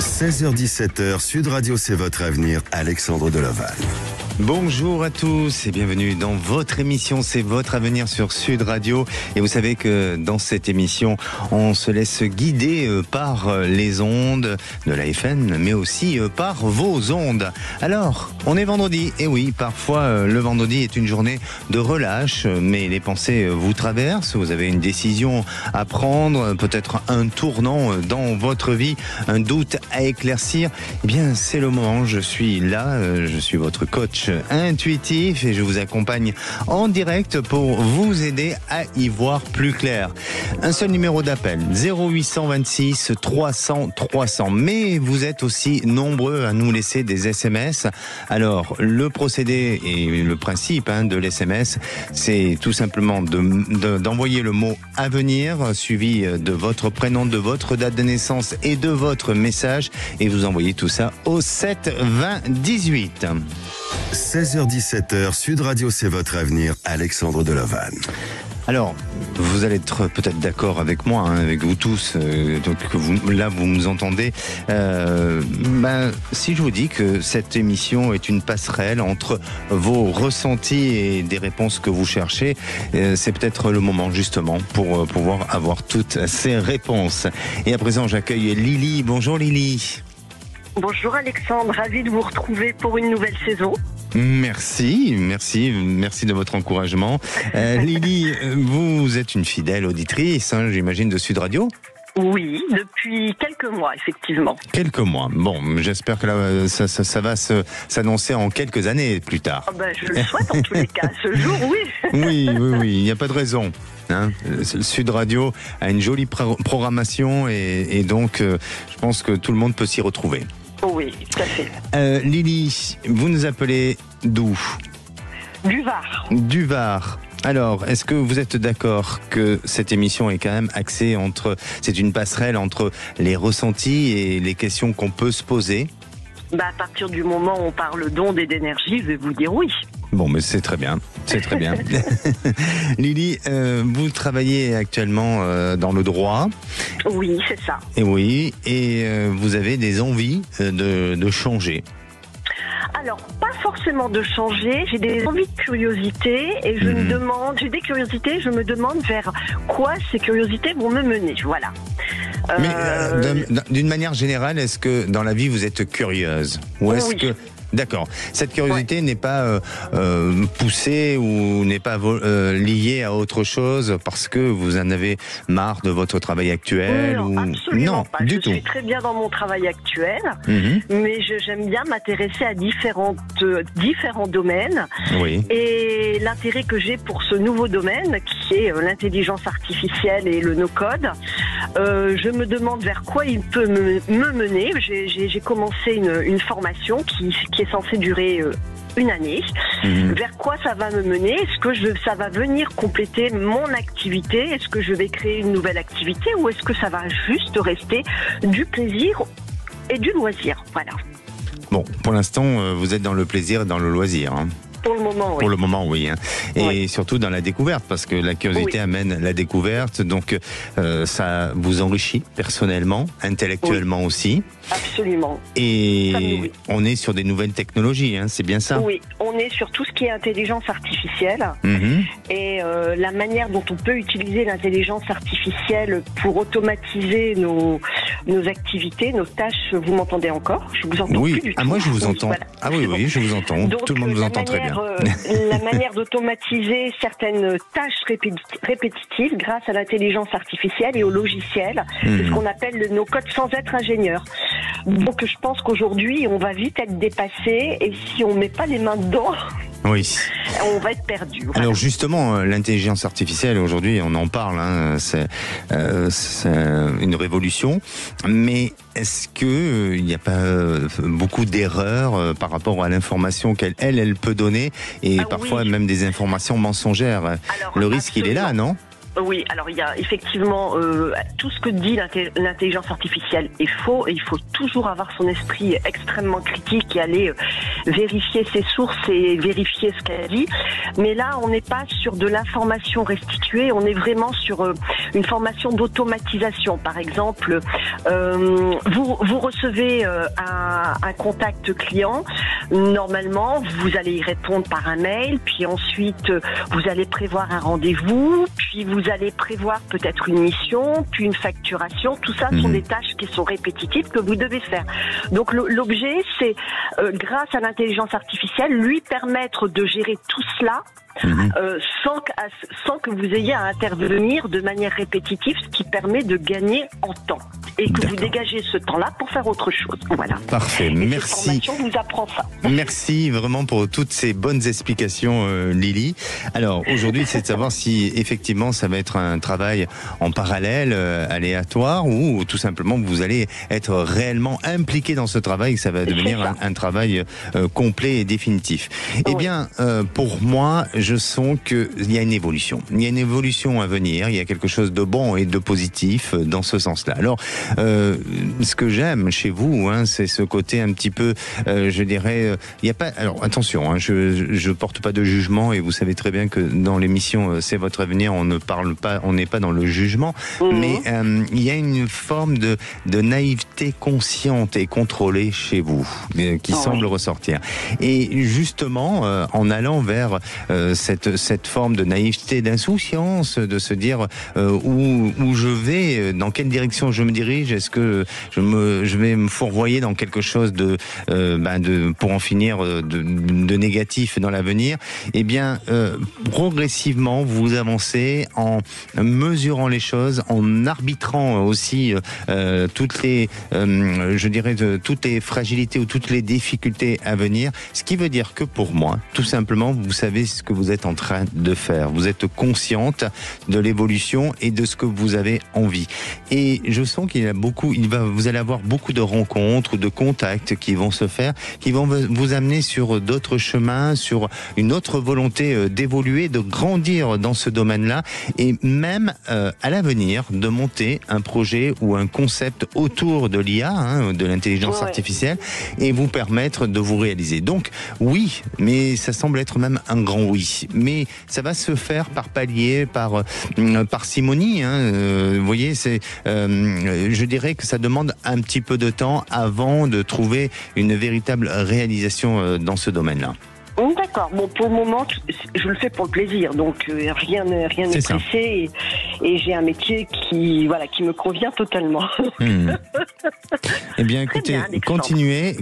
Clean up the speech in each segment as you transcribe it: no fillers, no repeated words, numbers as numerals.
16h-17h, Sud Radio, c'est votre avenir, Alexandre Delaval. Bonjour à tous et bienvenue dans votre émission, c'est votre avenir sur Sud Radio. Et vous savez que dans cette émission, on se laisse guider par les ondes de la FM, mais aussi par vos ondes. Alors, on est vendredi, et oui, parfois le vendredi est une journée de relâche, mais les pensées vous traversent, vous avez une décision à prendre, peut-être un tournant dans votre vie, un doute à éclaircir. Eh bien, c'est le moment, je suis là, je suis votre coach intuitif et je vous accompagne en direct pour vous aider à y voir plus clair. Un seul numéro d'appel, 0826 300 300. Mais vous êtes aussi nombreux à nous laisser des SMS. Alors, le procédé et le principe de l'SMS, c'est tout simplement d'envoyer le mot avenir suivi de votre prénom, de votre date de naissance et de votre message et vous envoyez tout ça au 7 20 18. 16h-17h, Sud Radio, c'est votre avenir, Alexandre Delaval. Alors, vous allez être peut-être d'accord avec moi, avec vous tous, donc là vous nous entendez. Si je vous dis que cette émission est une passerelle entre vos ressentis et des réponses que vous cherchez, c'est peut-être le moment justement pour pouvoir avoir toutes ces réponses. Et à présent, j'accueille Lily. Bonjour Lily. Bonjour Alexandre, ravi de vous retrouver pour une nouvelle saison. Merci de votre encouragement. Lily, vous êtes une fidèle auditrice, j'imagine, de Sud Radio ? Oui, depuis quelques mois, effectivement. Quelques mois. Bon, j'espère que là, ça va s'annoncer en quelques années plus tard. Je le souhaite en tous les cas. Ce jour, oui. Oui, il n'y a pas de raison. Sud Radio a une jolie programmation et donc je pense que tout le monde peut s'y retrouver. Oui, tout à fait. Lily, vous nous appelez d'où ? Du Var. Du Var. Alors, est-ce que vous êtes d'accord que cette émission est quand même axée c'est une passerelle entre les ressentis et les questions qu'on peut se poser ? À partir du moment où on parle d'ondes et d'énergie, je vais vous dire oui. Bon, mais c'est très bien, Lily, vous travaillez actuellement dans le droit. Oui, c'est ça. Et oui, et vous avez des envies de changer. Alors, pas forcément de changer, j'ai des envies de curiosité et je me demande vers quoi ces curiosités vont me mener, voilà. Mais d'une manière générale, est-ce que dans la vie vous êtes curieuse ? Ou est-ce que... D'accord. Cette curiosité n'est pas poussée ou n'est pas liée à autre chose parce que vous en avez marre de votre travail actuel Non, ou... absolument pas. Du tout. Je suis très bien dans mon travail actuel, mais j'aime bien m'intéresser à différents domaines. Oui. Et l'intérêt que j'ai pour ce nouveau domaine, qui est l'intelligence artificielle et le no-code, je me demande vers quoi il peut me mener. J'ai commencé une formation qui est censée durer une année. Vers quoi ça va me mener ? Est-ce que ça va venir compléter mon activité ? Est-ce que je vais créer une nouvelle activité ou est-ce que ça va juste rester du plaisir et du loisir ? Voilà. Bon, pour l'instant, vous êtes dans le plaisir et dans le loisir. Pour le moment, oui. Pour le moment, oui. Et oui. Surtout dans la découverte, parce que la curiosité amène la découverte, donc ça vous enrichit personnellement, intellectuellement aussi. Absolument. Et on est sur des nouvelles technologies, c'est bien ça ? Oui, on est sur tout ce qui est intelligence artificielle et la manière dont on peut utiliser l'intelligence artificielle pour automatiser nos activités, nos tâches. Vous m'entendez encore ? Je vous entends plus du tout. Moi je vous entends. Voilà. Ah oui, je vous entends. Donc, tout le monde vous entend très bien. La manière d'automatiser certaines tâches répétitives grâce à l'intelligence artificielle et au logiciel, c'est ce qu'on appelle le no-code sans être ingénieur. Donc je pense qu'aujourd'hui, on va vite être dépassé et si on met pas les mains dedans, on va être perdu. Voilà. Alors justement, l'intelligence artificielle, aujourd'hui, on en parle, c'est une révolution, mais est-ce qu'il n'y a pas beaucoup d'erreurs par rapport à l'information qu'elle peut donner et parfois même des informations mensongères ? Alors, le risque, il est là, non ? Oui, alors il y a effectivement tout ce que dit l'intelligence artificielle est faux et il faut toujours avoir son esprit extrêmement critique et aller vérifier ses sources et vérifier ce qu'elle dit. Mais là, on n'est pas sur de l'information restituée, on est vraiment sur une formation d'automatisation. Par exemple, vous recevez un contact client. Normalement, vous allez y répondre par un mail, puis ensuite vous allez prévoir un rendez-vous, puis vous allez prévoir peut-être une mission, puis une facturation. Tout ça sont des tâches qui sont répétitives que vous devez faire. Donc l'objet, c'est grâce à l'intelligence artificielle, lui permettre de gérer tout cela sans que vous ayez à intervenir de manière répétitive, ce qui permet de gagner en temps et que vous dégagez ce temps-là pour faire autre chose. Voilà. Parfait, merci. Cette formation vous apprend ça. Merci vraiment pour toutes ces bonnes explications, Lily. Alors aujourd'hui, c'est de savoir si effectivement ça va être un travail en parallèle, aléatoire, ou tout simplement vous allez être réellement impliqué dans ce travail, que ça va devenir un travail complet et définitif. Eh bien, pour moi, je sens qu'il y a une évolution. Il y a une évolution à venir, il y a quelque chose de bon et de positif dans ce sens-là. Alors, ce que j'aime chez vous, c'est ce côté un petit peu, je dirais, il n'y a pas... Alors, attention, je porte pas de jugement, et vous savez très bien que dans l'émission C'est votre avenir, on ne parle pas, on n'est pas dans le jugement, mais il y a une forme de naïveté consciente et contrôlée chez vous, qui semble ressortir. Et justement, en allant vers cette forme de naïveté, d'insouciance, de se dire où je vais, dans quelle direction je me dirige, est-ce que je vais me fourvoyer dans quelque chose pour en finir de négatif dans l'avenir. Eh bien, progressivement, vous avancez en mesurant les choses, en arbitrant aussi toutes les fragilités ou toutes les difficultés à venir. Ce qui veut dire que pour moi, tout simplement, vous savez ce que vous êtes en train de faire. Vous êtes consciente de l'évolution et de ce que vous avez envie. Et je sens vous allez avoir beaucoup de rencontres, de contacts qui vont se faire, qui vont vous amener sur d'autres chemins, sur une autre volonté d'évoluer, de grandir dans ce domaine-là, et même à l'avenir de monter un projet ou un concept autour de l'IA, de l'intelligence artificielle, et vous permettre de vous réaliser. Donc oui, mais ça semble être même un grand oui. Mais ça va se faire par palier, par parcimonie. Vous voyez, je dirais que ça demande un petit peu de temps avant de trouver une véritable réalisation dans ce domaine-là. D'accord. Bon, pour le moment, je le fais pour le plaisir, donc rien n'est pressé, et j'ai un métier qui me convient totalement. Eh bien, écoutez, continuez,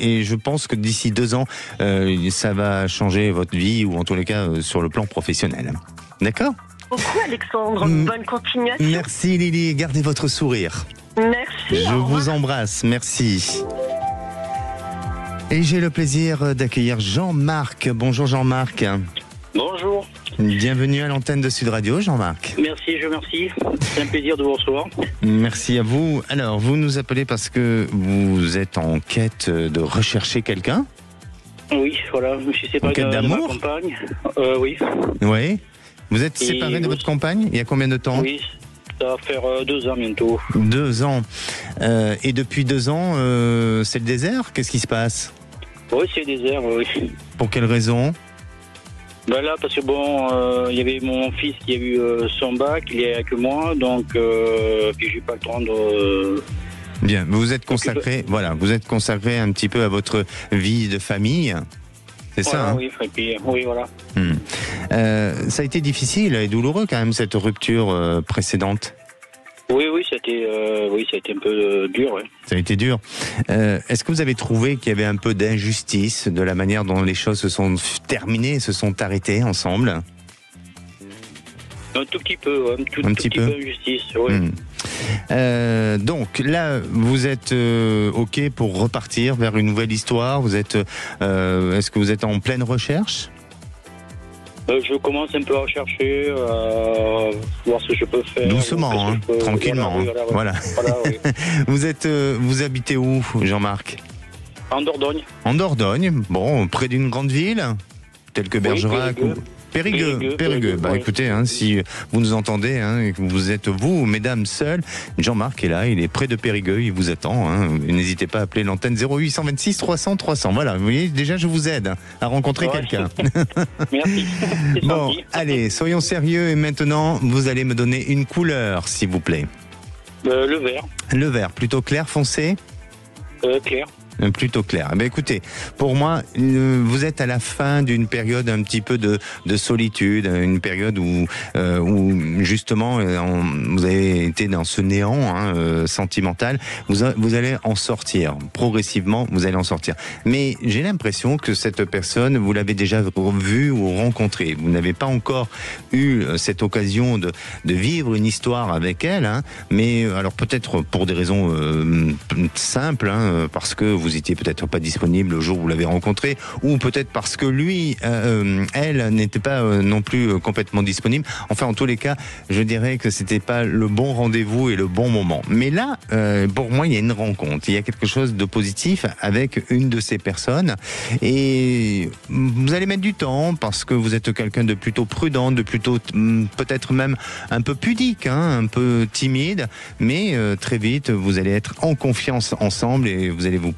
et je pense que d'ici 2 ans, ça va changer votre vie, ou en tous les cas sur le plan professionnel. D'accord ? Beaucoup, Alexandre. Bonne continuation. Merci, Lily. Gardez votre sourire. Merci. Je vous embrasse. Merci. Et j'ai le plaisir d'accueillir Jean-Marc. Bonjour Jean-Marc. Bonjour. Bienvenue à l'antenne de Sud Radio, Jean-Marc. Merci, je vous remercie. C'est un plaisir de vous recevoir. Merci à vous. Alors, vous nous appelez parce que vous êtes en quête de rechercher quelqu'un ? Oui, voilà. Je suis séparé de ma compagne. Oui. Oui. Vous êtes séparé de votre compagne il y a combien de temps ? Oui, ça va faire 2 ans bientôt. 2 ans. Et depuis 2 ans, c'est le désert ? Qu'est-ce qui se passe ? Oui, c'est le désert, oui. Pour quelle raison ? Là, parce que il y avait mon fils qui a eu son bac, il est avec moi, donc puis j'ai pas le temps de... Bien, vous êtes consacré, vous êtes consacré un petit peu à votre vie de famille. C'est ça, oui, et puis, oui, voilà. Ça a été difficile et douloureux quand même, cette rupture précédente. Oui, ça a été un peu dur. Ouais. Ça a été dur. Est-ce que vous avez trouvé qu'il y avait un peu d'injustice de la manière dont les choses se sont terminées, se sont arrêtées ensemble ? Un tout petit peu, un petit peu d'injustice, oui. Donc là, vous êtes OK pour repartir vers une nouvelle histoire. Est-ce que vous êtes en pleine recherche ? Je commence un peu à rechercher, voir ce que je peux faire. Doucement, tranquillement. Voilà. Oui. Vous habitez où, Jean-Marc ? En Dordogne. En Dordogne, bon, près d'une grande ville, telle que Bergerac. Périgueux. Bah oui. écoutez, si vous nous entendez, et que vous êtes vous, mesdames, seules, Jean-Marc est là, il est près de Périgueux, il vous attend. N'hésitez pas à appeler l'antenne 0826 300 300. Voilà, vous voyez, déjà je vous aide à rencontrer quelqu'un. Merci. C'est Bon, gentil. allez, soyons sérieux et maintenant, vous allez me donner une couleur, s'il vous plaît. Le vert, Le vert, plutôt clair, foncé? clair. Plutôt clair. Eh bien, écoutez, pour moi, vous êtes à la fin d'une période un petit peu de solitude, une période où justement vous avez été dans ce néant sentimental. Vous allez en sortir progressivement. Vous allez en sortir. Mais j'ai l'impression que cette personne, vous l'avez déjà vue ou rencontrée. Vous n'avez pas encore eu cette occasion de vivre une histoire avec elle. Mais alors peut-être pour des raisons simples, parce que vous étiez peut-être pas disponible le jour où vous l'avez rencontré, ou peut-être parce que lui, elle n'était pas non plus complètement disponible. Enfin, en tous les cas, je dirais que c'était pas le bon rendez-vous et le bon moment. Mais là, pour moi, il y a une rencontre. Il y a quelque chose de positif avec une de ces personnes. Et vous allez mettre du temps parce que vous êtes quelqu'un de plutôt prudent, de plutôt peut-être même un peu pudique, un peu timide. Mais très vite, vous allez être en confiance ensemble et vous allez vous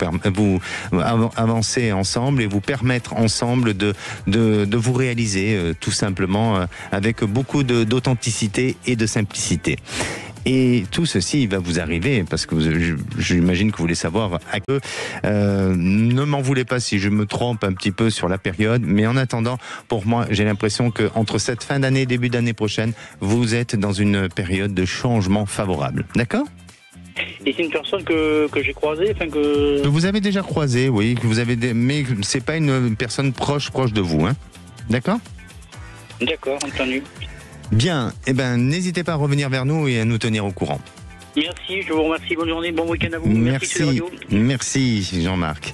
avancer ensemble et vous permettre ensemble de vous réaliser tout simplement avec beaucoup d'authenticité et de simplicité. Et tout ceci va vous arriver parce que j'imagine que vous voulez savoir à que ne m'en voulez pas si je me trompe un petit peu sur la période, mais en attendant, pour moi, j'ai l'impression que entre cette fin d'année et début d'année prochaine, vous êtes dans une période de changement favorable. D'accord ? Et c'est une personne que j'ai croisée, Que vous avez déjà croisé, oui, mais c'est pas une personne proche de vous, D'accord ? D'accord, entendu. Bien, n'hésitez pas à revenir vers nous et à nous tenir au courant. Merci, je vous remercie, bonne journée, bon week-end à vous. Merci Jean-Marc.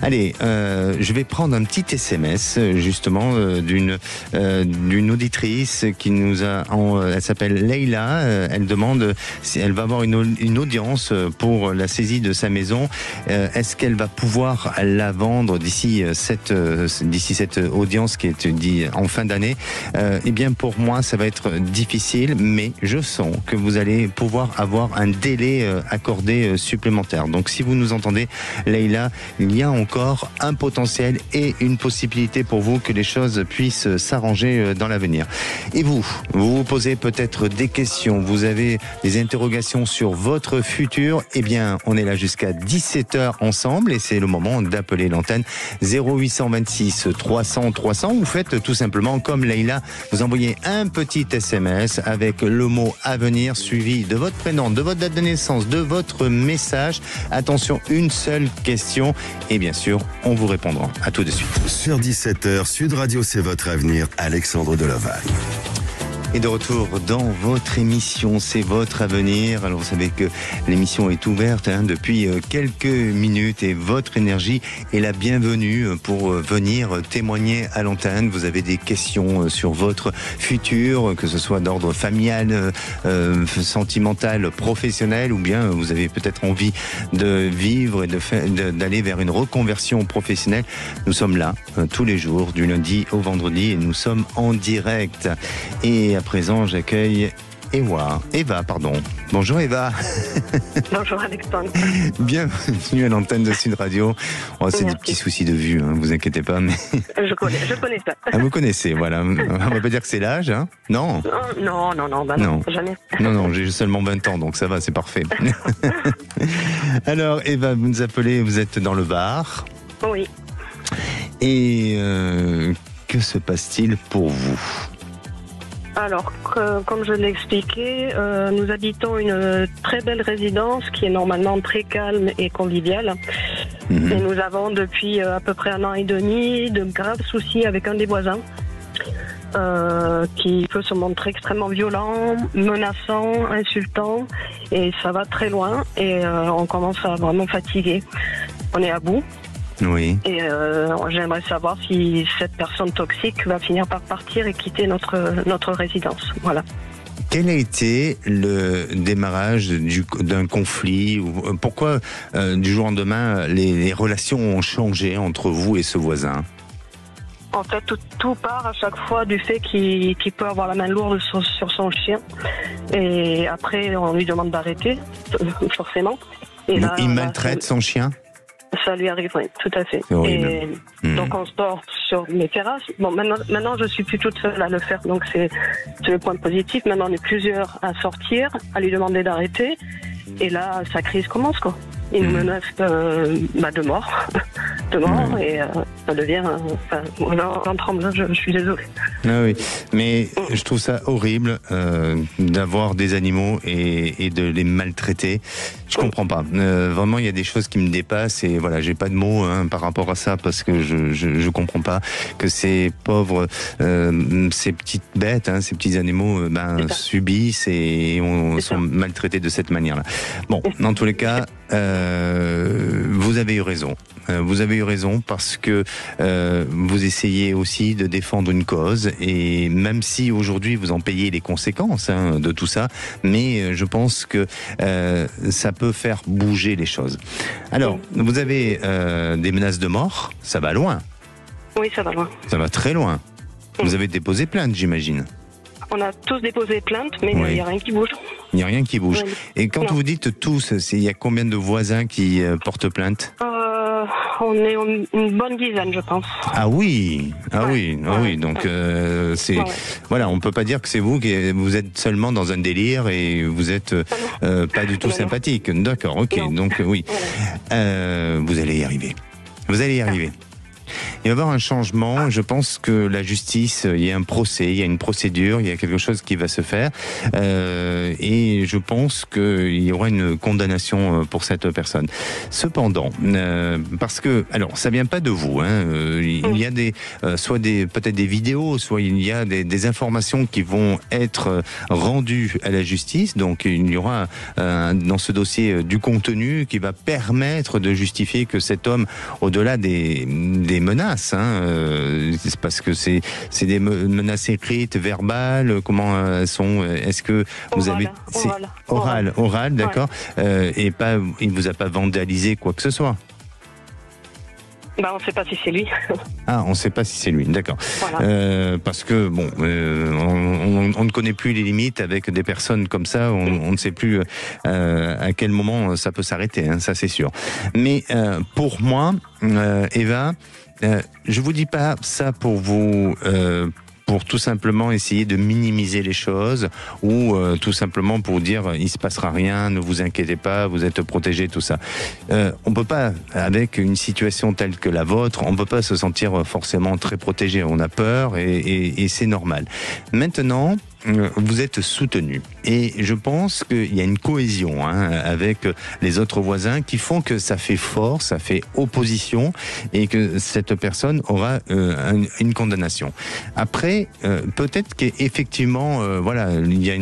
Allez, je vais prendre un petit SMS justement d'une auditrice qui nous a, elle s'appelle Leïla. Elle demande si elle va avoir une audience pour la saisie de sa maison. Est-ce qu'elle va pouvoir la vendre d'ici cette audience qui est dit en fin d'année? Eh bien, pour moi, ça va être difficile, mais je sens que vous allez pouvoir avoir un délai accordé supplémentaire. Donc si vous nous entendez, Leïla, il y a encore un potentiel et une possibilité pour vous que les choses puissent s'arranger dans l'avenir. Et vous posez peut-être des questions, vous avez des interrogations sur votre futur, eh bien on est là jusqu'à 17h ensemble et c'est le moment d'appeler l'antenne 0826 300 300. Vous faites tout simplement comme Leïla, vous envoyez un petit SMS avec le mot avenir suivi de votre prénom, de votre date de naissance, de votre message. Attention, une seule question et bien sûr, on vous répondra. À tout de suite. Sur 17h, Sud Radio, c'est votre avenir, Alexandre Delovan. Et de retour dans votre émission, c'est votre avenir. Alors vous savez que l'émission est ouverte depuis quelques minutes et votre énergie est la bienvenue pour venir témoigner à l'antenne. Vous avez des questions sur votre futur, que ce soit d'ordre familial, sentimental, professionnel, ou bien vous avez peut-être envie de vivre et d'aller vers une reconversion professionnelle. Nous sommes là tous les jours, du lundi au vendredi, et nous sommes en direct. Et à présent, j'accueille Eva. Bonjour Eva. Bonjour Alexandre. Bienvenue à l'antenne de Sud Radio. Oh, c'est des petits soucis de vue, vous inquiétez pas. Mais... Je connais ça. Ah, vous connaissez, voilà. On va pas dire que c'est l'âge, Non. Non, jamais. Non, j'ai seulement 20 ans, donc ça va, c'est parfait. Alors Eva, vous nous appelez, vous êtes dans le Var. Oui. Et que se passe-t-il pour vous ? Alors, comme je l'ai expliqué, nous habitons une très belle résidence qui est normalement très calme et conviviale. Et nous avons depuis à peu près 1 an et demi de graves soucis avec un des voisins qui peut se montrer extrêmement violent, menaçant, insultant, et ça va très loin et on commence à vraiment fatiguer. On est à bout. Oui. Et j'aimerais savoir si cette personne toxique va finir par partir et quitter notre résidence. Voilà. Quel a été le démarrage d'un conflit? Pourquoi du jour au lendemain les relations ont changé entre vous et ce voisin? En fait, tout part à chaque fois du fait qu'il peut avoir la main lourde sur son chien. Et après, on lui demande d'arrêter, forcément. Et là, il maltraite son chien? Ça lui arrive, oui, tout à fait. C'est horrible. Et donc on sort sur mes terrasses. Bon, maintenant je suis plus toute seule à le faire, donc c'est le point positif. Maintenant on est plusieurs à sortir, à lui demander d'arrêter. Et là, sa crise commence, quoi. Il nous menace de mort. De mort, et ça devient... j'en tremble, je suis désolée. Ah oui, mais je trouve ça horrible d'avoir des animaux et de les maltraiter. Je comprends pas. Vraiment, il y a des choses qui me dépassent et voilà, j'ai pas de mots par rapport à ça parce que je comprends pas que ces pauvres, ces petites bêtes, ces petits animaux, subissent et sont maltraités de cette manière-là. Bon, dans tous les cas, vous avez eu raison. Vous avez eu raison parce que vous essayez aussi de défendre une cause et même si aujourd'hui vous en payez les conséquences de tout ça, mais je pense que ça peut faire bouger les choses. Alors, vous avez des menaces de mort, ça va loin. Oui, ça va loin. Ça va très loin. Vous avez déposé plainte, j'imagine. On a tous déposé plainte, mais il n'y a rien qui bouge. Il n'y a rien qui bouge. Oui. Et quand vous dites tous, il y a combien de voisins qui portent plainte? On est une bonne dizaine, je pense. Ah oui, oui. Donc c'est voilà, on peut pas dire que c'est vous êtes seulement dans un délire et vous êtes pas du tout sympathique. D'accord, ok. Non. Donc oui, vous allez y arriver. Vous allez y arriver. Il va y avoir un changement. Je pense que la justice, il y a un procès, il y a une procédure, il y a quelque chose qui va se faire. Et je pense qu'il y aura une condamnation pour cette personne. Cependant, parce que, alors, ça vient pas de vous. Il y a peut-être des vidéos, soit il y a des informations qui vont être rendues à la justice. Donc, il y aura dans ce dossier du contenu qui va permettre de justifier que cet homme, au-delà des menaces, c'est parce que c'est des menaces écrites, verbales, comment elles sont, est-ce que vous avez oral, d'accord, et pas, il vous a pas vandalisé quoi que ce soit? On ne sait pas si c'est lui. Ah, on ne sait pas si c'est lui, d'accord. Voilà. Parce que bon, on ne connaît plus les limites avec des personnes comme ça. On ne sait plus à quel moment ça peut s'arrêter. Ça, c'est sûr. Mais pour moi, Eva, je vous dis pas ça pour vous. Pour tout simplement essayer de minimiser les choses ou tout simplement pour dire il se passera rien, ne vous inquiétez pas, vous êtes protégés, tout ça. On peut pas, avec une situation telle que la vôtre, on peut pas se sentir forcément très protégé. On a peur et c'est normal. Maintenant, vous êtes soutenu et je pense qu'il y a une cohésion avec les autres voisins qui font que ça fait force, ça fait opposition et que cette personne aura une condamnation. Après, peut-être qu'effectivement, voilà, il y a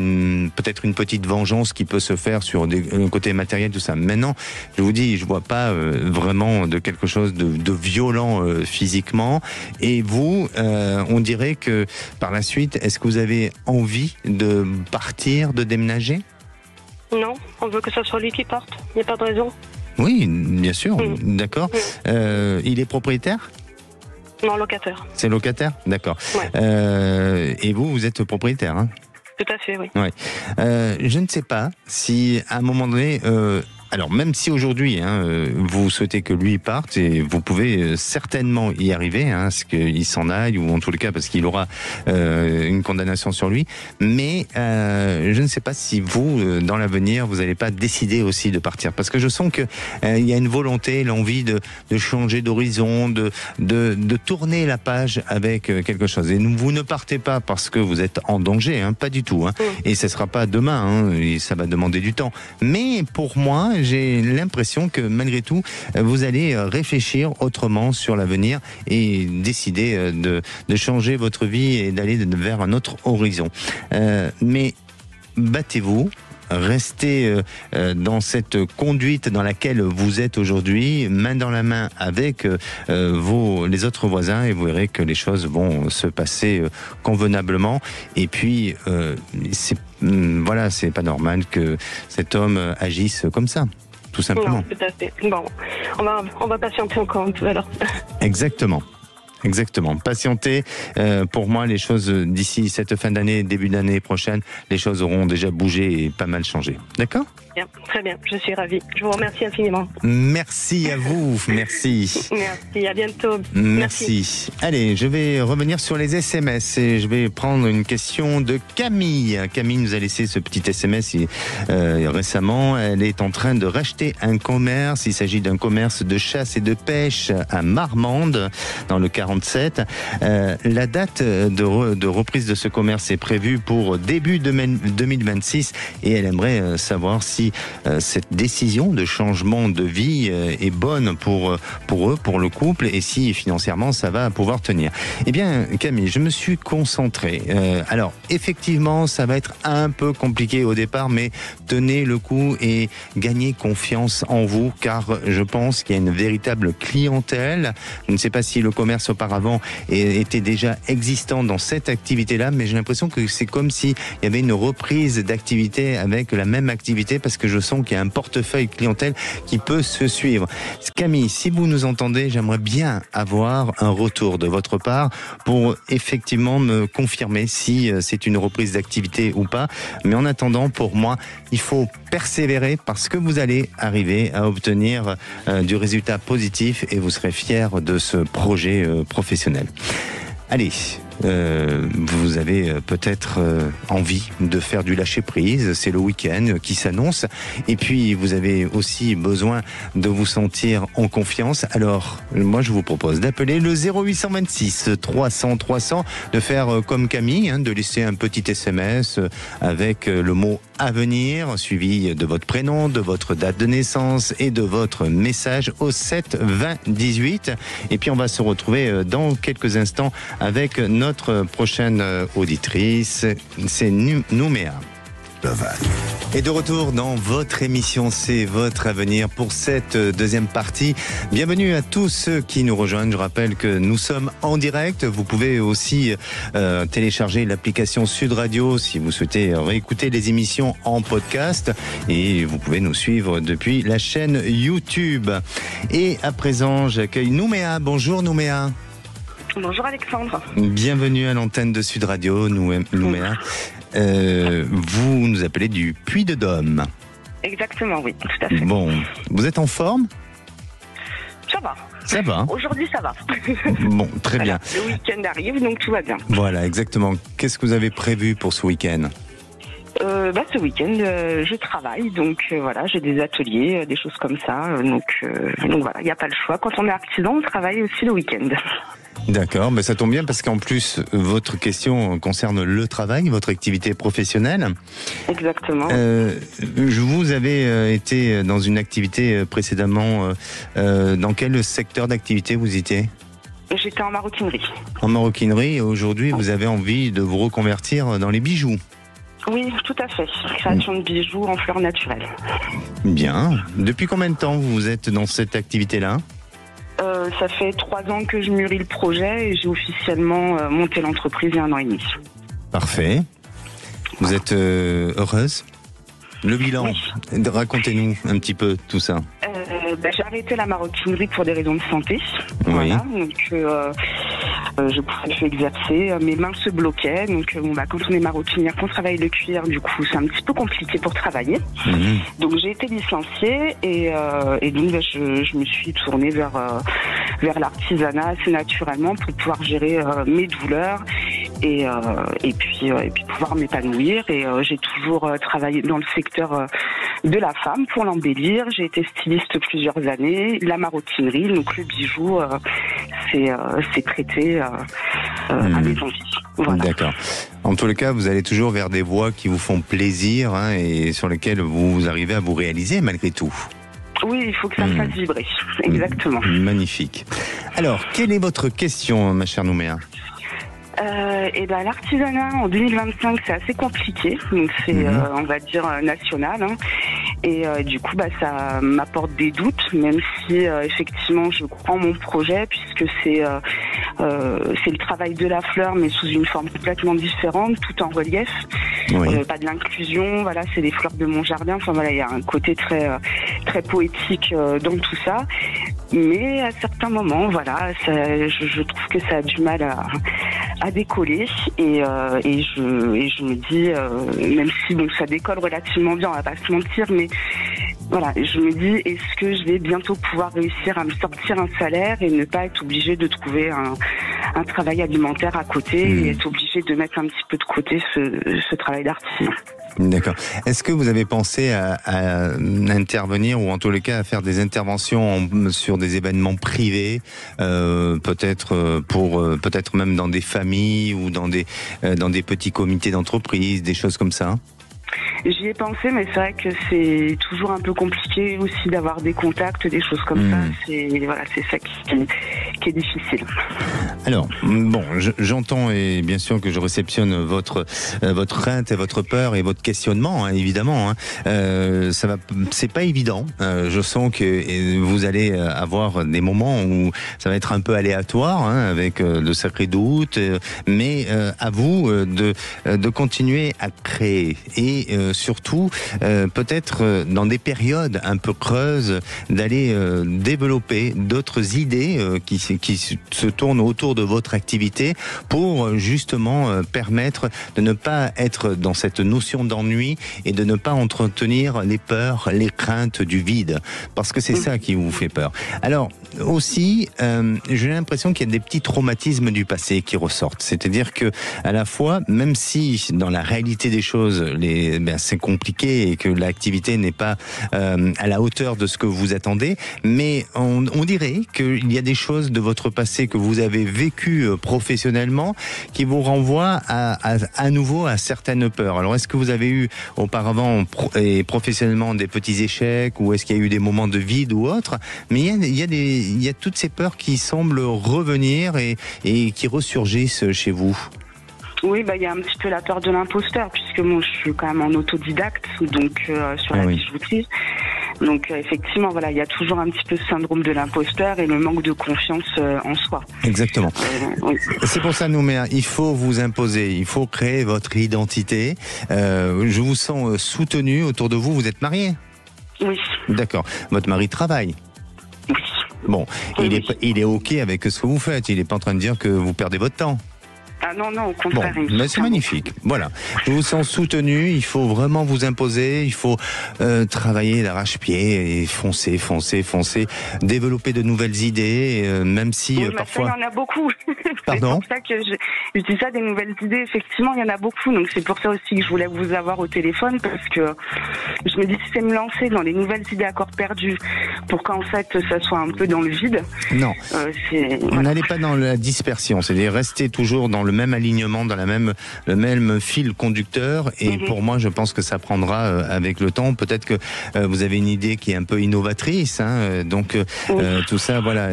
peut-être une petite vengeance qui peut se faire sur le côté matériel, tout ça. Maintenant, je vous dis, je vois pas vraiment de quelque chose de violent physiquement. Et vous, on dirait que par la suite, est-ce que vous avez envie de partir, de déménager? Non, on veut que ce soit lui qui parte. Il n'y a pas de raison. Oui, bien sûr, d'accord. Il est propriétaire? Non, locataire. C'est locataire? D'accord. Ouais. Et vous êtes propriétaire, Tout à fait, oui. Ouais. Je ne sais pas si à un moment donné... alors même si aujourd'hui vous souhaitez que lui parte, et vous pouvez certainement y arriver, parce qu'il s'en aille ou en tout cas parce qu'il aura une condamnation sur lui. Mais je ne sais pas si vous, dans l'avenir, vous n'allez pas décider aussi de partir, parce que je sens que il y a une volonté, l'envie de changer d'horizon, de tourner la page avec quelque chose. Et vous ne partez pas parce que vous êtes en danger, pas du tout. Et ce sera pas demain, et ça va demander du temps. Mais pour moi, j'ai l'impression que malgré tout, vous allez réfléchir autrement sur l'avenir et décider de changer votre vie et d'aller vers un autre horizon. Mais battez-vous. Restez dans cette conduite dans laquelle vous êtes aujourd'hui, main dans la main avec les autres voisins, et vous verrez que les choses vont se passer convenablement. Et puis, c'est pas normal que cet homme agisse comme ça, tout simplement. Non, tout à fait. Bon, on va patienter encore un peu alors. Exactement. Exactement. Patienter. Pour moi, les choses d'ici cette fin d'année, début d'année prochaine, les choses auront déjà bougé et pas mal changé. D'accord ? Bien, très bien, je suis ravie. Je vous remercie infiniment. Merci à vous. Merci. Merci, à bientôt. Merci. Allez, je vais revenir sur les SMS et je vais prendre une question de Camille. Camille nous a laissé ce petit SMS récemment. Elle est en train de racheter un commerce. Il s'agit d'un commerce de chasse et de pêche à Marmande, dans le 47. La date de reprise de ce commerce est prévue pour début 2026 et elle aimerait savoir si cette décision de changement de vie est bonne pour eux, pour le couple, et si financièrement ça va pouvoir tenir. Eh bien, Camille, je me suis concentré. Alors, effectivement, ça va être un peu compliqué au départ, mais tenez le coup et gagnez confiance en vous, car je pense qu'il y a une véritable clientèle. Je ne sais pas si le commerce auparavant était déjà existant dans cette activité-là, mais j'ai l'impression que c'est comme s'il y avait une reprise d'activité avec la même activité, parce que je sens qu'il y a un portefeuille clientèle qui peut se suivre. Camille, si vous nous entendez, j'aimerais bien avoir un retour de votre part pour effectivement me confirmer si c'est une reprise d'activité ou pas. Mais en attendant, pour moi, il faut persévérer parce que vous allez arriver à obtenir du résultat positif et vous serez fiers de ce projet professionnel. Allez, vous avez peut-être envie de faire du lâcher-prise, c'est le week-end qui s'annonce, et puis vous avez aussi besoin de vous sentir en confiance. Alors, moi je vous propose d'appeler le 0826 300 300, de faire comme Camille, de laisser un petit SMS avec le mot avenir, suivi de votre prénom, de votre date de naissance et de votre message au 7 20 18. Et puis on va se retrouver dans quelques instants avec notre prochaine auditrice, c'est Nouméa. Et de retour dans votre émission, c'est votre avenir pour cette deuxième partie. Bienvenue à tous ceux qui nous rejoignent. Je rappelle que nous sommes en direct. Vous pouvez aussi télécharger l'application Sud Radio si vous souhaitez réécouter les émissions en podcast. Et vous pouvez nous suivre depuis la chaîne YouTube. Et à présent, j'accueille Nouméa. Bonjour Nouméa. Bonjour Alexandre. Bienvenue à l'antenne de Sud Radio, Nouméa. Vous nous appelez du Puy-de-Dôme. Exactement, oui, tout à fait. Bon, vous êtes en forme ? Ça va. Ça va. Aujourd'hui, ça va. Bon, très bien. Le week-end arrive, donc tout va bien. Voilà, exactement. Qu'est-ce que vous avez prévu pour ce week-end ? Ce week-end, je travaille, donc voilà, j'ai des ateliers, des choses comme ça. Donc voilà, il n'y a pas le choix. Quand on est artisan, on travaille aussi le week-end. D'accord, mais ça tombe bien parce qu'en plus, votre question concerne le travail, votre activité professionnelle. Exactement. Vous avez été dans une activité précédemment. Dans quel secteur d'activité vous étiez ? J'étais en maroquinerie. En maroquinerie, et aujourd'hui, vous avez envie de vous reconvertir dans les bijoux. Oui, tout à fait. Création de bijoux en fleurs naturelles. Bien. Depuis combien de temps vous êtes dans cette activité-là ? Ça fait 3 ans que je mûris le projet et j'ai officiellement monté l'entreprise il y a 1 an et demi. Parfait. Vous êtes heureuse ? Le bilan, oui. Racontez-nous un petit peu tout ça. J'ai arrêté la maroquinerie pour des raisons de santé. Oui. Voilà, donc je pouvais plus exercer, mes mains se bloquaient. Donc quand on est maroquinière, qu'on travaille le cuir, du coup c'est un petit peu compliqué pour travailler. Mmh. Donc j'ai été licenciée et donc je me suis tournée vers l'artisanat assez naturellement pour pouvoir gérer mes douleurs et puis pouvoir m'épanouir. Et j'ai toujours travaillé dans le secteur de la femme pour l'embellir. J'ai été styliste plusieurs années. La maroquinerie, donc le bijou, c'est prêté à mes envies. Voilà. D'accord. En tous les cas, vous allez toujours vers des voies qui vous font plaisir et sur lesquelles vous arrivez à vous réaliser malgré tout. Oui, il faut que ça me fasse vibrer. Exactement. Magnifique. Alors, quelle est votre question, ma chère Nouméa ? L'artisanat en 2025 c'est assez compliqué, donc c'est on va dire national, et du coup ça m'apporte des doutes, même si effectivement je crois en mon projet puisque c'est le travail de la fleur mais sous une forme complètement différente, tout en relief. Oui. Pas de l'inclusion, voilà, c'est des fleurs de mon jardin. Enfin voilà, il y a un côté très très poétique dans tout ça. Mais à certains moments, voilà, je trouve que ça a du mal à décoller et je me dis, même si bon, ça décolle relativement bien, on va pas se mentir, mais voilà, je me dis, est-ce que je vais bientôt pouvoir réussir à me sortir un salaire et ne pas être obligée de trouver un travail alimentaire à côté et être obligée de mettre un petit peu de côté ce travail d'artisan. D'accord. Est-ce que vous avez pensé à intervenir ou en tous les cas à faire des interventions sur des événements privés, peut-être même dans des familles ou dans des petits comités d'entreprise, des choses comme ça? J'y ai pensé, mais c'est vrai que c'est toujours un peu compliqué aussi d'avoir des contacts, des choses comme ça. C'est ça qui est difficile. Alors, bon, j'entends et bien sûr que je réceptionne votre crainte et votre peur et votre questionnement, hein, évidemment. C'est pas évident. Je sens que vous allez avoir des moments où ça va être un peu aléatoire, hein, avec de sacrés doutes, mais à vous de continuer à créer et surtout peut-être dans des périodes un peu creuses d'aller développer d'autres idées qui se tournent autour de votre activité pour justement permettre de ne pas être dans cette notion d'ennui et de ne pas entretenir les peurs, les craintes du vide, parce que c'est ça qui vous fait peur. Alors aussi, j'ai l'impression qu'il y a des petits traumatismes du passé qui ressortent, c'est-à-dire que à la fois, même si dans la réalité des choses, c'est compliqué et que l'activité n'est pas à la hauteur de ce que vous attendez, mais on dirait qu'il y a des choses de votre passé que vous avez vécu professionnellement qui vous renvoient à nouveau à certaines peurs. Alors est-ce que vous avez eu auparavant et professionnellement des petits échecs, ou est-ce qu'il y a eu des moments de vide ou autre? Mais il y a toutes ces peurs qui semblent revenir et qui ressurgissent chez vous. Oui, il y a un petit peu la peur de l'imposteur, puisque moi je suis quand même en autodidacte, donc sur la bijouterie. Donc effectivement, voilà, il y a toujours un petit peu ce syndrome de l'imposteur et le manque de confiance en soi. Exactement. Oui. C'est pour ça, Nouméa, il faut vous imposer, il faut créer votre identité. Je vous sens soutenu autour de vous. Vous êtes marié? Oui. D'accord. Votre mari travaille? Oui. Bon, il est OK avec ce que vous faites. Il n'est pas en train de dire que vous perdez votre temps. Ah non, au contraire. Bon, mais c'est magnifique. Voilà. Je vous sens soutenu. Il faut vraiment vous imposer. Il faut travailler d'arrache-pied et foncer. Développer de nouvelles idées, même si parfois... Ça, il y en a beaucoup. Pardon? C'est pour ça que je dis ça, des nouvelles idées. Effectivement, il y en a beaucoup. Donc c'est pour ça aussi que je voulais vous avoir au téléphone, parce que je me dis, si c'est me lancer dans les nouvelles idées à corps perdu pour qu'en fait ça soit un peu dans le vide. Non. N'allez pas dans la dispersion. C'est-à-dire rester toujours dans le même alignement, dans le même fil conducteur. Et pour moi, je pense que ça prendra avec le temps. Peut-être que vous avez une idée qui est un peu innovatrice, hein, donc tout ça, voilà.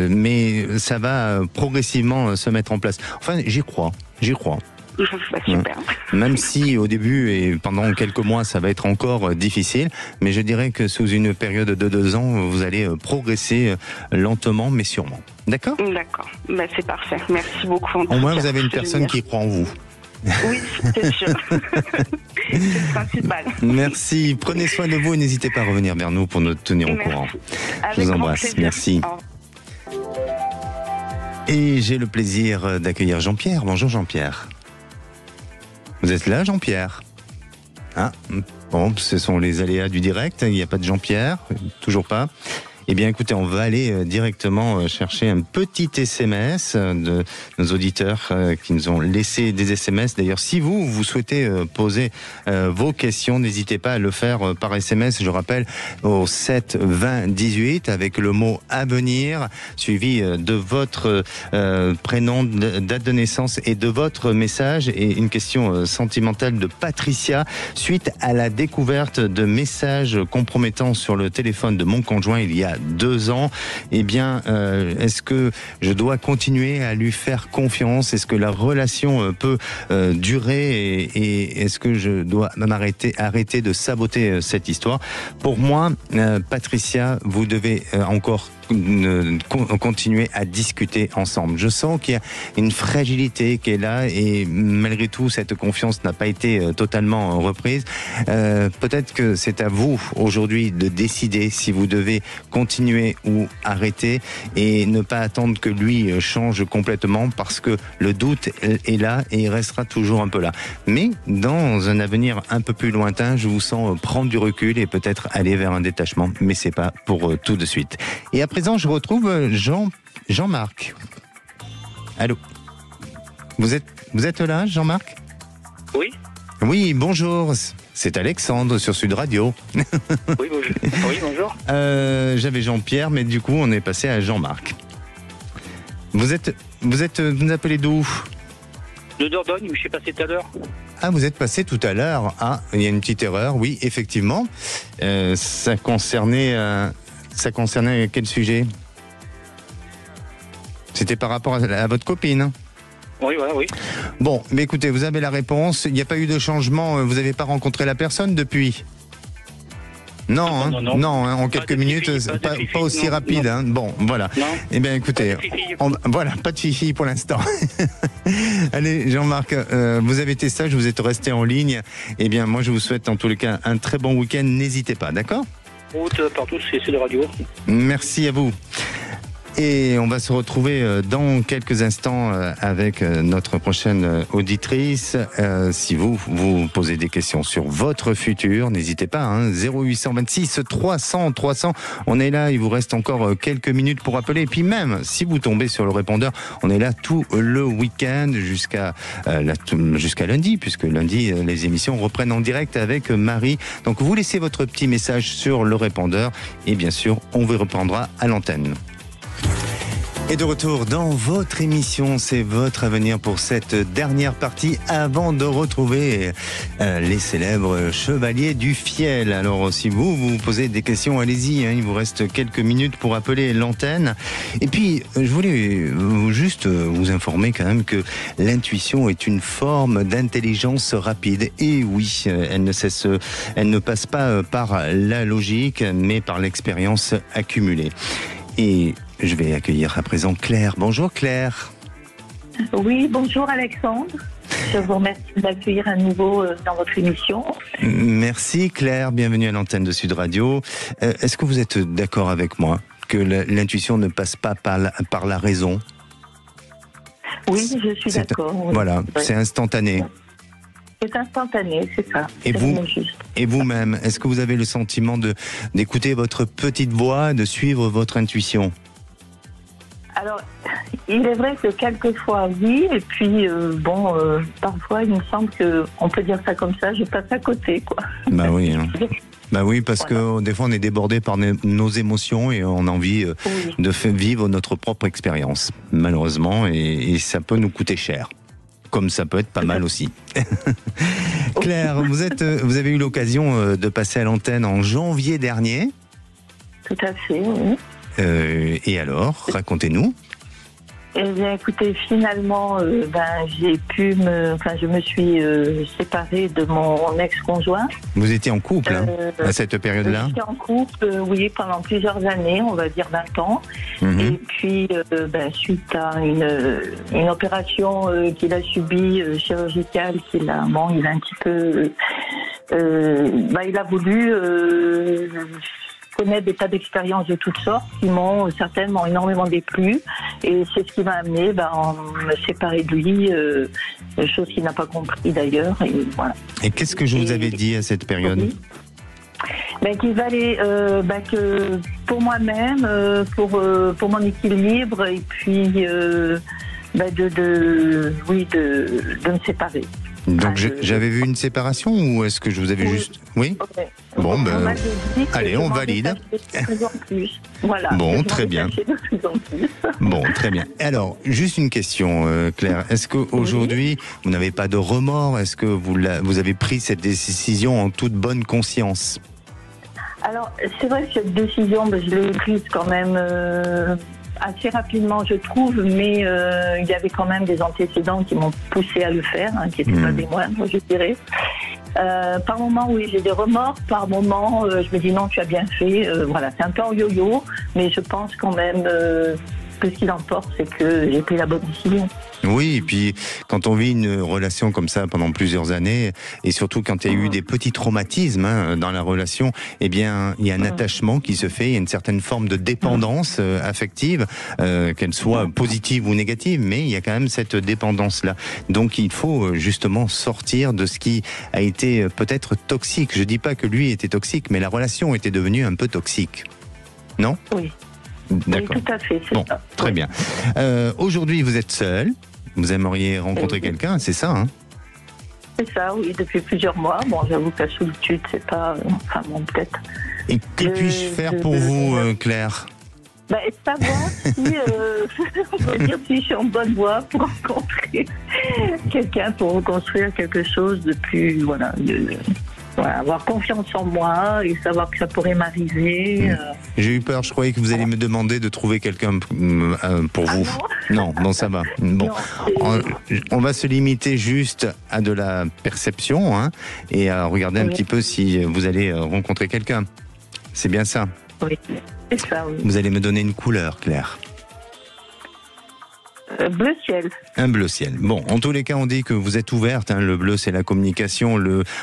Mais ça va progressivement se mettre en place. Enfin, j'y crois. Super. Même si au début et pendant quelques mois ça va être encore difficile, mais je dirais que sous une période de 2 ans, vous allez progresser lentement mais sûrement. D'accord ? D'accord, c'est parfait. Merci beaucoup. Au moins vous avez une personne qui croit en vous. Oui, c'est sûr. C'est le principal. Merci, prenez soin de vous et n'hésitez pas à revenir vers nous pour nous tenir au courant. Je vous embrasse, merci. Et j'ai le plaisir d'accueillir Jean-Pierre. Bonjour Jean-Pierre. Vous êtes là, Jean-Pierre? Bon, ce sont les aléas du direct. Il n'y a pas de Jean-Pierre, toujours pas. Eh bien, écoutez, on va aller directement chercher un petit SMS de nos auditeurs qui nous ont laissé des SMS. D'ailleurs, si vous souhaitez poser vos questions, n'hésitez pas à le faire par SMS. Je rappelle au 7 20 18 avec le mot avenir suivi de votre prénom, date de naissance et de votre message, et une question sentimentale de Patricia suite à la découverte de messages compromettants sur le téléphone de mon conjoint il y a 2 ans. Eh bien, est-ce que je dois continuer à lui faire confiance? Est-ce que la relation peut durer et est-ce que je dois arrêter de saboter cette histoire? Pour moi, Patricia, vous devez encore continuer à discuter ensemble. Je sens qu'il y a une fragilité qui est là et malgré tout, cette confiance n'a pas été totalement reprise. Peut-être que c'est à vous aujourd'hui de décider si vous devez continuer ou arrêter et ne pas attendre que lui change complètement parce que le doute est là et il restera toujours un peu là. Mais dans un avenir un peu plus lointain, je vous sens prendre du recul et peut-être aller vers un détachement, mais c'est pas pour tout de suite. Et à présent, je retrouve Jean-Marc. Allô? Vous êtes là, Jean-Marc? Oui. Oui, bonjour. C'est Alexandre sur Sud Radio. Oui, bonjour. Oui, bonjour. J'avais Jean-Pierre, mais du coup, on est passé à Jean-Marc. Vous nous appelez d'où? De Dordogne, où je suis passé tout à l'heure. Ah, vous êtes passé tout à l'heure. Ah, il y a une petite erreur. Oui, effectivement. Ça concernait quel sujet? C'était par rapport à votre copine? Oui, voilà, oui. Bon, mais écoutez, vous avez la réponse. Il n'y a pas eu de changement. Vous n'avez pas rencontré la personne depuis? Non, non, en quelques minutes, pas aussi rapide. Hein. Bon, voilà. Non. Eh bien, écoutez, voilà, pas de fifi pour l'instant. Allez, Jean-Marc, vous avez été sage, vous êtes resté en ligne. Eh bien, moi, je vous souhaite en tous les cas un très bon week-end. N'hésitez pas, d'accord? Route partout, c'est de radio. Merci à vous. Et on va se retrouver dans quelques instants avec notre prochaine auditrice. Si vous posez des questions sur votre futur, n'hésitez pas, hein, 0826 300 300. On est là, il vous reste encore quelques minutes pour appeler. Et puis même, si vous tombez sur le répondeur, on est là tout le week-end jusqu'à lundi, puisque lundi, les émissions reprennent en direct avec Marie. Donc vous laissez votre petit message sur le répondeur et bien sûr, on vous reprendra à l'antenne. Et de retour dans votre émission, c'est votre avenir pour cette dernière partie avant de retrouver les célèbres chevaliers du fiel. Alors si vous posez des questions, allez-y, hein, il vous reste quelques minutes pour appeler l'antenne. Et puis je voulais juste vous informer quand même que l'intuition est une forme d'intelligence rapide. Et oui, elle ne passe pas par la logique, mais par l'expérience accumulée. Et je vais accueillir à présent Claire. Bonjour Claire. Oui, bonjour Alexandre. Je vous remercie de m'accueillir à nouveau dans votre émission. Merci Claire, bienvenue à l'antenne de Sud Radio. Est-ce que vous êtes d'accord avec moi que l'intuition ne passe pas par la raison? Oui, je suis d'accord. Oui. Voilà, oui. C'est instantané. C'est instantané, c'est ça. Et vous-même, est-ce que vous avez le sentiment d'écouter votre petite voix, de suivre votre intuition? Alors, il est vrai que quelquefois, oui, et puis, parfois, il me semble qu'on peut dire ça comme ça, je passe à côté, quoi. Bah oui, hein. Bah oui, parce que des fois, on est débordé par nos émotions et on a envie de vivre notre propre expérience, malheureusement, et ça peut nous coûter cher. Comme ça peut être pas mal aussi. Claire, vous avez eu l'occasion de passer à l'antenne en janvier dernier. Tout à fait, oui. Et alors, racontez-nous. Eh bien, écoutez, finalement, je me suis séparée de mon ex-conjoint. Vous étiez en couple à cette période-là? J'étais en couple, oui, pendant plusieurs années, on va dire 20 ans. Et puis, suite à une opération qu'il a subie, chirurgicale, il a un petit peu... il a voulu... connaître des tas d'expériences de toutes sortes qui m'ont certainement énormément déplu, et c'est ce qui m'a amené à me séparer de lui, chose qu'il n'a pas compris d'ailleurs, et voilà. Et qu'est-ce que je vous avais dit à cette période? Qu'il valait que pour moi-même, pour mon équilibre, et puis de me séparer. Donc j'avais vu une séparation, ou est-ce que je vous avais juste... Oui. Okay. Bon, allez, on valide. Voilà. Bon, très bien. Bon, très bien. Alors, juste une question, Claire. Est-ce qu'aujourd'hui, vous n'avez pas de remords? Est-ce que vous avez pris cette décision en toute bonne conscience? Alors, c'est vrai que cette décision, je l'ai prise quand même... assez rapidement, je trouve, mais il y avait quand même des antécédents qui m'ont poussé à le faire, qui n'étaient pas des moindres, je dirais. Par moment, oui, j'ai des remords. Par moment, je me dis non, tu as bien fait. Voilà, c'est un peu en yo-yo, mais je pense quand même que ce qui l'emporte, c'est que j'ai pris la bonne décision. Oui, et puis quand on vit une relation comme ça pendant plusieurs années, et surtout quand il y a eu des petits traumatismes dans la relation, eh bien, il y a un attachement qui se fait, il y a une certaine forme de dépendance affective, qu'elle soit positive ou négative, mais il y a quand même cette dépendance-là. Donc il faut justement sortir de ce qui a été peut-être toxique. Je dis pas que lui était toxique, mais la relation était devenue un peu toxique. Non ? Oui. D'accord. Oui, tout à fait, c'est ça. Très bien. Aujourd'hui, vous êtes seul. Vous aimeriez rencontrer quelqu'un, c'est ça, hein ? C'est ça, oui, depuis plusieurs mois. Bon, j'avoue que la solitude, c'est pas... Enfin, bon, peut-être... Et que puis-je faire pour vous, Claire ? Savoir si, on peut dire si je suis en bonne voie pour rencontrer quelqu'un, pour reconstruire quelque chose de plus... Voilà, avoir confiance en moi et savoir que ça pourrait m'arriver. J'ai eu peur, je croyais que vous alliez me demander de trouver quelqu'un pour vous. Non, ça va. Bon, on va se limiter juste à de la perception et à regarder un petit peu si vous allez rencontrer quelqu'un. C'est bien ça ? Oui, c'est ça, oui. Vous allez me donner une couleur, Claire ? Bleu ciel. Un bleu ciel. Bon, en tous les cas, on dit que vous êtes ouverte. Le bleu, c'est la communication.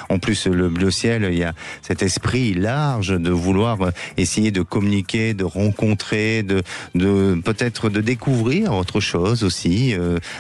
En plus, le bleu ciel, il y a cet esprit large de vouloir essayer de communiquer, de rencontrer, de peut-être de découvrir autre chose aussi.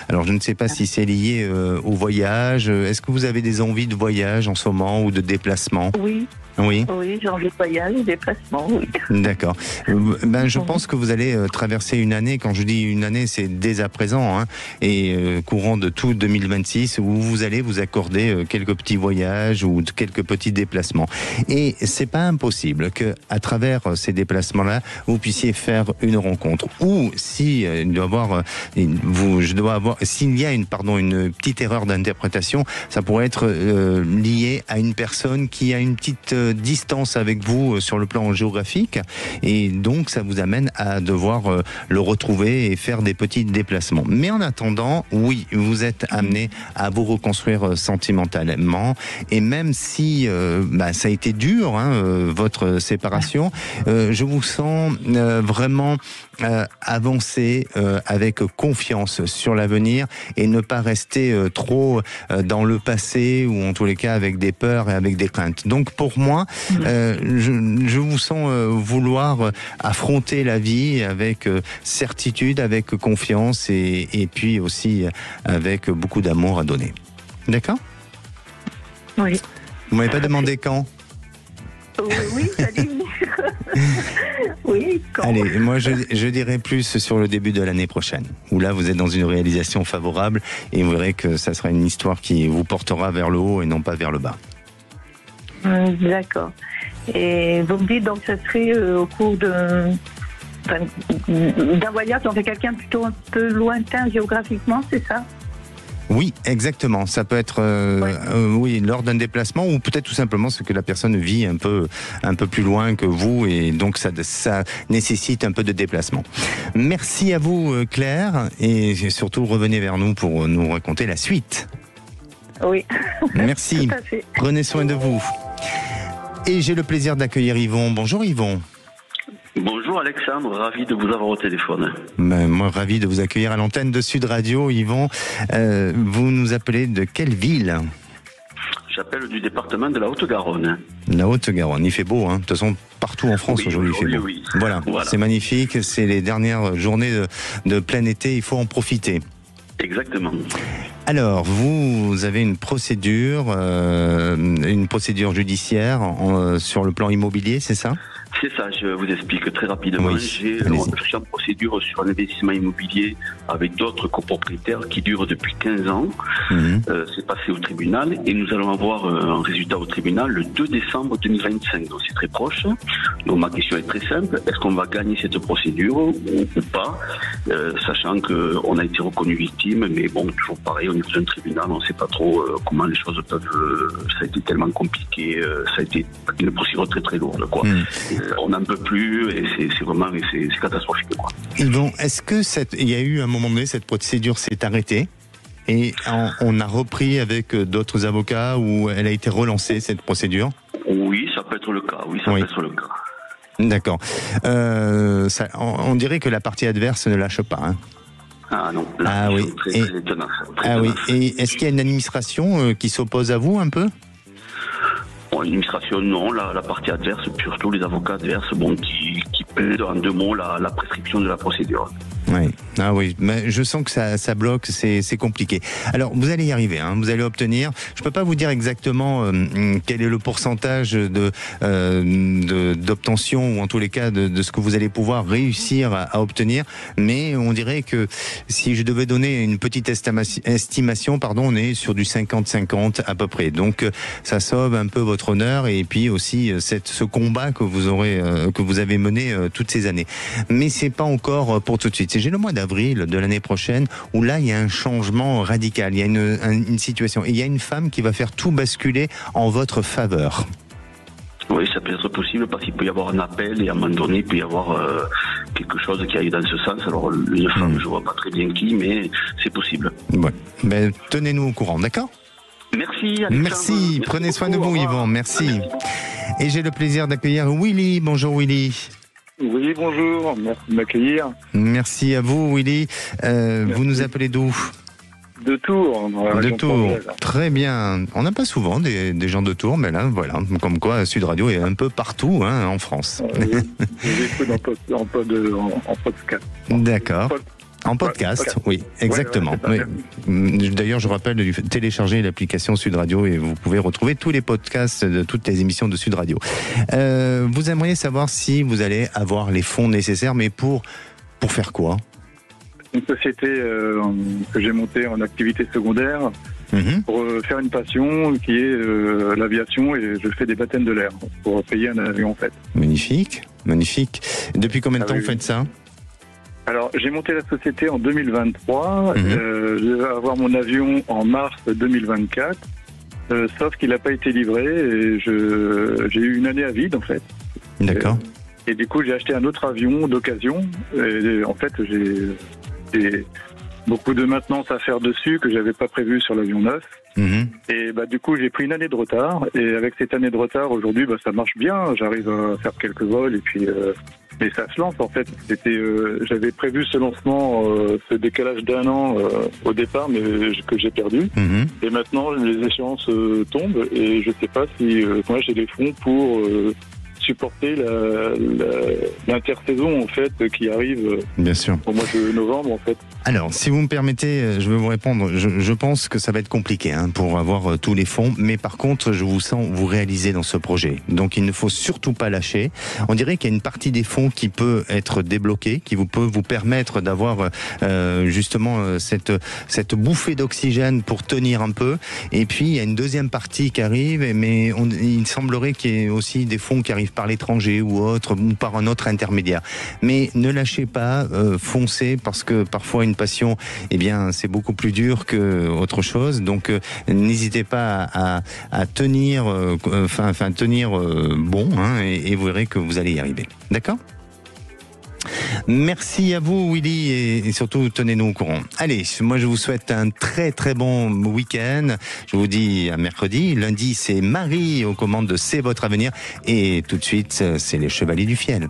Alors, je ne sais pas si c'est lié au voyage. Est-ce que vous avez des envies de voyage en ce moment ou de déplacement ? Oui. Oui. Oui, j'ai envie de voyage, de déplacement, oui. D'accord. Je pense que vous allez traverser une année, quand je dis une année, c'est dès à présent, et courant de tout 2026, où vous allez vous accorder quelques petits voyages ou quelques petits déplacements. Et c'est pas impossible que, à travers ces déplacements-là, vous puissiez faire une rencontre. Ou si s'il y a une petite erreur d'interprétation, ça pourrait être lié à une personne qui a une petite distance avec vous sur le plan géographique, et donc ça vous amène à devoir le retrouver et faire des petits déplacements. Mais en attendant, oui, vous êtes amené à vous reconstruire sentimentalement, et même si ça a été dur, votre séparation, je vous sens vraiment avancer avec confiance sur l'avenir et ne pas rester trop dans le passé, ou en tous les cas avec des peurs et avec des craintes. Donc pour moi, je vous sens vouloir affronter la vie avec certitude, avec confiance, et puis aussi avec beaucoup d'amour à donner. D'accord ? Oui. Vous m'avez pas demandé quand ? Oui, salut. Oui, quand. Allez, moi je dirais plus sur le début de l'année prochaine, où là vous êtes dans une réalisation favorable, et vous verrez que ça sera une histoire qui vous portera vers le haut et non pas vers le bas. D'accord. Et vous me dites donc ça serait au cours d'un voyage, donc quelqu'un plutôt un peu lointain géographiquement, c'est ça ? Oui, exactement. Ça peut être oui, lors d'un déplacement, ou peut-être tout simplement ce que la personne vit un peu plus loin que vous, et donc ça nécessite un peu de déplacement. Merci à vous, Claire, et surtout revenez vers nous pour nous raconter la suite. Oui. Merci. Tout à fait. Prenez soin de vous. Et j'ai le plaisir d'accueillir Yvon. Bonjour Yvon. Bonjour Alexandre, ravi de vous avoir au téléphone. Moi, ravi de vous accueillir à l'antenne de Sud Radio, Yvon. Vous nous appelez de quelle ville ? J'appelle du département de la Haute-Garonne. La Haute-Garonne, il fait beau, De toute façon, partout en France aujourd'hui, il fait beau. Oui. Voilà, c'est magnifique, c'est les dernières journées de plein été, il faut en profiter. Exactement. Alors, vous avez une procédure judiciaire sur le plan immobilier, c'est ça ? C'est ça, je vous explique très rapidement. Oui, je suis en procédure sur un investissement immobilier avec d'autres copropriétaires qui durent depuis 15 ans. C'est passé au tribunal et nous allons avoir un résultat au tribunal le 2 décembre 2025. Donc c'est très proche. Donc ma question est très simple. Est-ce qu'on va gagner cette procédure ou pas, sachant qu'on a été reconnu victime, mais bon, toujours pareil, au niveau d'un tribunal, on ne sait pas trop comment les choses peuvent... ça a été tellement compliqué, ça a été une procédure très très lourde, quoi. On n'en peut plus, et c'est vraiment catastrophique, quoi. Yvon, est-ce que il y a eu un moment donné, cette procédure s'est arrêtée, Et on a repris avec d'autres avocats ou elle a été relancée, cette procédure? Oui, ça peut être le cas. Oui, ça peut être le cas. D'accord. On dirait que la partie adverse ne lâche pas. Hein. Ah non, là, oui. Très étonnant. Oui. Et est-ce qu'il y a une administration qui s'oppose à vous un peu? Bon, l'administration, non. La partie adverse, surtout les avocats adverses, qui plaident en 2 mots la prescription de la procédure. Oui. Ah oui, mais je sens que ça bloque, c'est compliqué. Alors vous allez y arriver, hein, vous allez obtenir. Je peux pas vous dire exactement quel est le pourcentage d'obtention ou en tous les cas de ce que vous allez pouvoir réussir à obtenir, mais on dirait que si je devais donner une petite estimation, on est sur du 50-50 à peu près. Donc ça sauve un peu votre honneur et puis aussi ce combat que vous avez mené toutes ces années. Mais c'est pas encore pour tout de suite. J'ai le mois d'avril de l'année prochaine où là il y a un changement radical, il y a une situation, et il y a une femme qui va faire tout basculer en votre faveur. Oui, ça peut être possible parce qu'il peut y avoir un appel et à un moment donné il peut y avoir quelque chose qui aille dans ce sens. Alors une femme, je vois pas très bien qui, mais c'est possible. Ouais. Ben, tenez-nous au courant, d'accord? Merci Alexandre. Merci, prenez soin de vous Yvan, merci. Et j'ai le plaisir d'accueillir Willy. Bonjour Willy. Oui, bonjour, merci de m'accueillir. Merci à vous, Willy. Vous nous appelez d'où? De Tours. De Tours, très bien. On n'a pas souvent des gens de Tours, mais là, voilà, comme quoi Sud Radio est un peu partout en France. Oui, j'écoute en podcast. D'accord. En podcast, oui, exactement. Ouais, oui. D'ailleurs, je rappelle de télécharger l'application Sud Radio et vous pouvez retrouver tous les podcasts de toutes les émissions de Sud Radio. Vous aimeriez savoir si vous allez avoir les fonds nécessaires, mais pour faire quoi? Une société que j'ai montée en activité secondaire pour faire une passion qui est l'aviation, et je fais des baptêmes de l'air pour payer un avion en fait. Magnifique, magnifique. Depuis combien de temps vous faites ça? Alors, j'ai monté la société en 2023. Je vais avoir mon avion en mars 2024. Sauf qu'il n'a pas été livré et j'ai eu une année à vide, en fait. D'accord. Et du coup, j'ai acheté un autre avion d'occasion. Et en fait, j'ai beaucoup de maintenance à faire dessus que j'avais pas prévu sur l'avion neuf. Et du coup, j'ai pris une année de retard. Et avec cette année de retard, aujourd'hui, ça marche bien. J'arrive à faire quelques vols et puis... mais ça se lance en fait. J'avais prévu ce lancement, ce décalage d'1 an au départ, mais que j'ai perdu. Et maintenant les échéances tombent et je sais pas si moi j'ai les fonds pour supporter l'intersaison en fait qui arrive. Bien sûr. Au mois de novembre en fait. Alors, si vous me permettez, je vais vous répondre. Je pense que ça va être compliqué pour avoir tous les fonds, mais par contre, je vous sens vous réaliser dans ce projet. Donc, il ne faut surtout pas lâcher. On dirait qu'il y a une partie des fonds qui peut être débloquée, qui peut vous permettre d'avoir justement cette bouffée d'oxygène pour tenir un peu. Et puis, il y a une deuxième partie qui arrive, mais il semblerait qu'il y ait aussi des fonds qui arrivent par l'étranger ou autre, ou par un autre intermédiaire. Mais ne lâchez pas, foncez, parce que parfois une passion, c'est beaucoup plus dur que autre chose. Donc n'hésitez pas à tenir, tenir bon, et vous verrez que vous allez y arriver. D'accord ? Merci à vous Willy et surtout tenez-nous au courant. Allez, moi je vous souhaite un très très bon week-end. Je vous dis à mercredi. Lundi c'est Marie aux commandes de C'est votre avenir et tout de suite c'est les Chevaliers du Fiel.